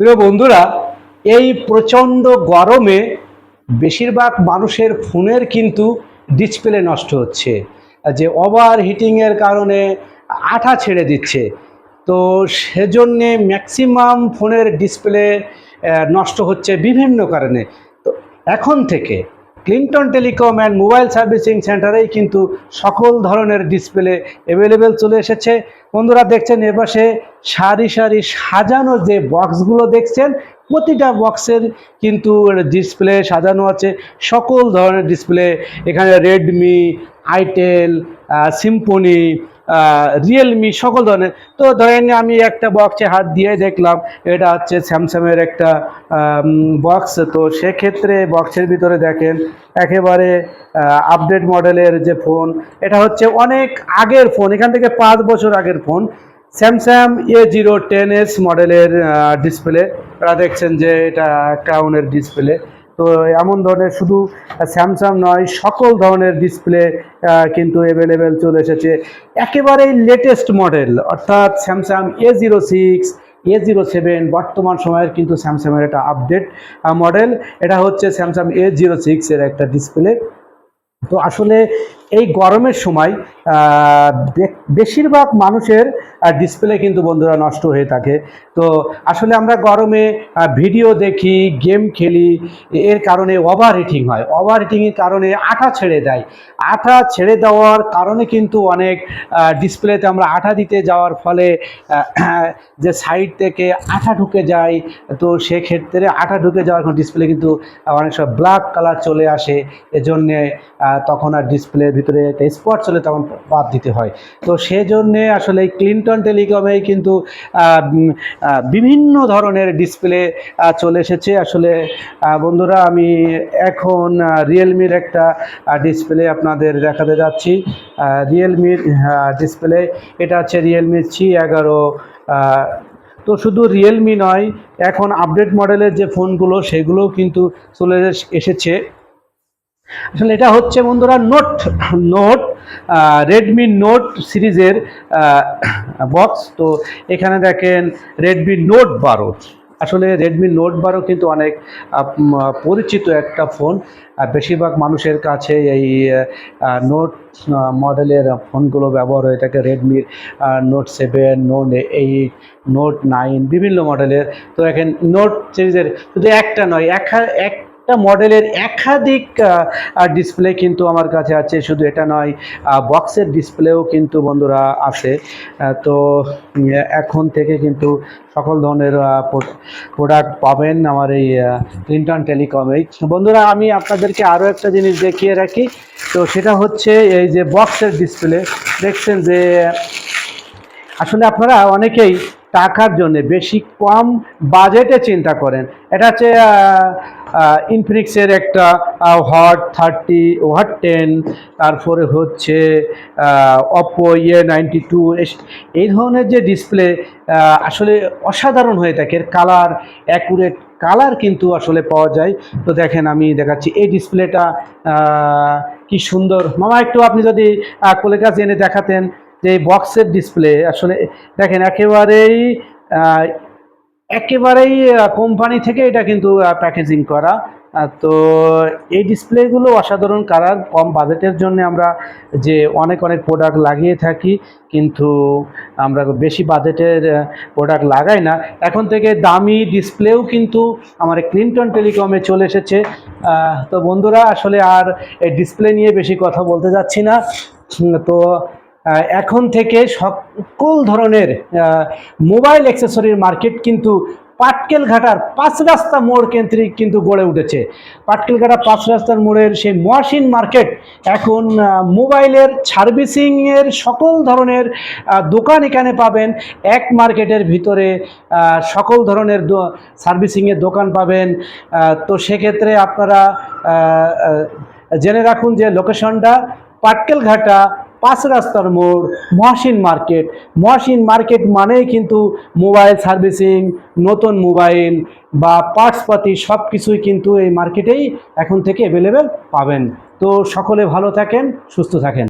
প্রিয় বন্ধুরা, এই প্রচণ্ড গরমে বেশিরভাগ মানুষের ফোনের কিন্তু ডিসপ্লে নষ্ট হচ্ছে, যে ওভার হিটিংয়ের কারণে আঠা ছেড়ে দিচ্ছে। তো সেজন্যে ম্যাক্সিমাম ফোনের ডিসপ্লে নষ্ট হচ্ছে বিভিন্ন কারণে। তো এখন থেকে Clinton telecom and mobile servicing সেন্টারেই কিন্তু সকল ধরনের ডিসপ্লে অ্যাভেলেবেল চলে এসেছে। বন্ধুরা দেখছেন এপাশে সারি সারি সাজানো যে বক্সগুলো দেখছেন, প্রতিটা বক্সের কিন্তু ডিসপ্লে সাজানো আছে, সকল ধরনের ডিসপ্লে। এখানে রেডমি, আইটেল, সিম্ফনি, রিয়েলমি, সকল ধরনের। তো ধরেন আমি একটা বক্সে হাত দিয়ে দেখলাম এটা হচ্ছে স্যামসাংয়ের একটা বক্স। তো সেক্ষেত্রে বক্সের ভিতরে দেখেন একেবারে আপডেট মডেলের যে ফোন, এটা হচ্ছে অনেক আগের ফোন, এখান থেকে 5 বছর আগের ফোন। স্যামসাং A010s মডেলের ডিসপ্লে। আপনারা দেখছেন যে এটা ক্রাউনের ডিসপ্লে। তো এমন ধরনের শুধু স্যামসাং নয়, সকল ধরনের ডিসপ্লে কিন্তু অ্যাভেলেবেল চলে এসেছে। একেবারেই লেটেস্ট মডেল, অর্থাৎ স্যামসাং A06, A07 বর্তমান সময়ের কিন্তু স্যামসাংয়ের একটা আপডেট মডেল। এটা হচ্ছে স্যামসাং A06 এর একটা ডিসপ্লে। তো আসলে এই গরমের সময় বেশিরভাগ মানুষের ডিসপ্লে কিন্তু বন্ধুরা নষ্ট হয়ে থাকে। তো আসলে আমরা গরমে ভিডিও দেখি, গেম খেলি, এর কারণে ওভার হিটিং হয়। ওভার হিটিংয়ের কারণে আঠা ছেড়ে দেয়। আঠা ছেড়ে দেওয়ার কারণে কিন্তু অনেক ডিসপ্লেতে আমরা আঠা দিতে যাওয়ার ফলে যে সাইড থেকে আঠা ঢুকে যায়, তো সেক্ষেত্রে আঠা ঢুকে যাওয়ার ডিসপ্লে কিন্তু অনেক সময় ব্ল্যাক কালার চলে আসে। এজন্যে তখন আর ডিসপ্লের ভিতরে একটা স্পট চলে, তখন বাদ দিতে হয়। তো সেজন্যে আসলে এই ক্লিনটন টেলিকমেই কিন্তু বিভিন্ন ধরনের ডিসপ্লে চলে এসেছে। আসলে বন্ধুরা আমি এখন রিয়েলমির একটা ডিসপ্লে আপনাদের দেখাতে যাচ্ছি। রিয়েলমির ডিসপ্লে, এটা হচ্ছে রিয়েলমি C11। তো শুধু রিয়েলমি নয়, এখন আপডেট মডেলের যে ফোনগুলো সেগুলোও কিন্তু চলে এসেছে। আসলে এটা হচ্ছে বন্ধুরা নোট রেডমি নোট সিরিজের বক্স। তো এখানে দেখেন রেডমি নোট 12। আসলে রেডমি নোট 12 কিন্তু অনেক পরিচিত একটা ফোন। বেশিরভাগ মানুষের কাছে এই নোট মডেলের ফোনগুলো ব্যবহার হয়ে থাকে। রেডমির নোট 7, নোট 8, নোট 9 বিভিন্ন মডেলের। তো এখন নোট সিরিজের শুধু একটা নয়, একটা মডেলের একাধিক ডিসপ্লে কিন্তু আমার কাছে আছে। শুধু এটা নয়, বক্সের ডিসপ্লেও কিন্তু বন্ধুরা আছে। তো এখন থেকে কিন্তু সকল ধরনের প্রোডাক্ট পাবেন আমার এই ক্লিনটন টেলিকমে। বন্ধুরা আমি আপনাদেরকে আরও একটা জিনিস দেখিয়ে রাখি। তো সেটা হচ্ছে এই যে বক্সের ডিসপ্লে দেখছেন, যে আসলে আপনারা অনেকেই টাকার জন্য বেশি কম বাজেটে চিন্তা করেন। এটা হচ্ছে ইনফিনিক্সের একটা হট 30, হট 10, তারপরে হচ্ছে অপো A92। এই ধরনের যে ডিসপ্লে আসলে অসাধারণ হয়ে থাকে। এর কালার, অ্যাকুরেট কালার কিন্তু আসলে পাওয়া যায়। তো দেখেন আমি দেখাচ্ছি এই ডিসপ্লেটা কি সুন্দর। মামা একটু আপনি যদি কোলের কাছে এনে দেখাতেন যে এই বক্সের ডিসপ্লে, আসলে দেখেন একেবারেই কোম্পানি থেকে এটা কিন্তু প্যাকেজিং করা। তো এই ডিসপ্লেগুলো অসাধারণ কালার। কম বাজেটের জন্য আমরা যে অনেক প্রোডাক্ট লাগিয়ে থাকি, কিন্তু আমরা বেশি বাজেটের প্রোডাক্ট লাগাই না। এখন থেকে দামি ডিসপ্লেও কিন্তু আমার ক্লিনটন টেলিকমে চলে এসেছে। তো বন্ধুরা আসলে আর এই ডিসপ্লে নিয়ে বেশি কথা বলতে যাচ্ছি না। তো এখন থেকে সকল ধরনের মোবাইল অ্যাক্সেসরির মার্কেট কিন্তু পাটকেলঘাটার 5 রাস্তা মোড় কেন্দ্রিক কিন্তু গড়ে উঠেছে। পাটকেলঘাটা 5 রাস্তার মোড়ের সেই মহাসিন মার্কেট এখন মোবাইলের সার্ভিসিংয়ের সকল ধরনের দোকান এখানে পাবেন। এক মার্কেটের ভিতরে সকল ধরনের সার্ভিসিংয়ের দোকান পাবেন। তো সেক্ষেত্রে আপনারা জেনে রাখুন যে লোকেশনটা পাটকেলঘাটা 5 রাস্তার মোড়, মহাসিন মার্কেট। মহাসিন মার্কেট মানেই কিন্তু মোবাইল সার্ভিসিং, নতুন মোবাইল বা পার্টসপাতি সব কিছুই কিন্তু এই মার্কেটেই এখন থেকে অ্যাভেলেবেল পাবেন। তো সকলে ভালো থাকেন, সুস্থ থাকেন।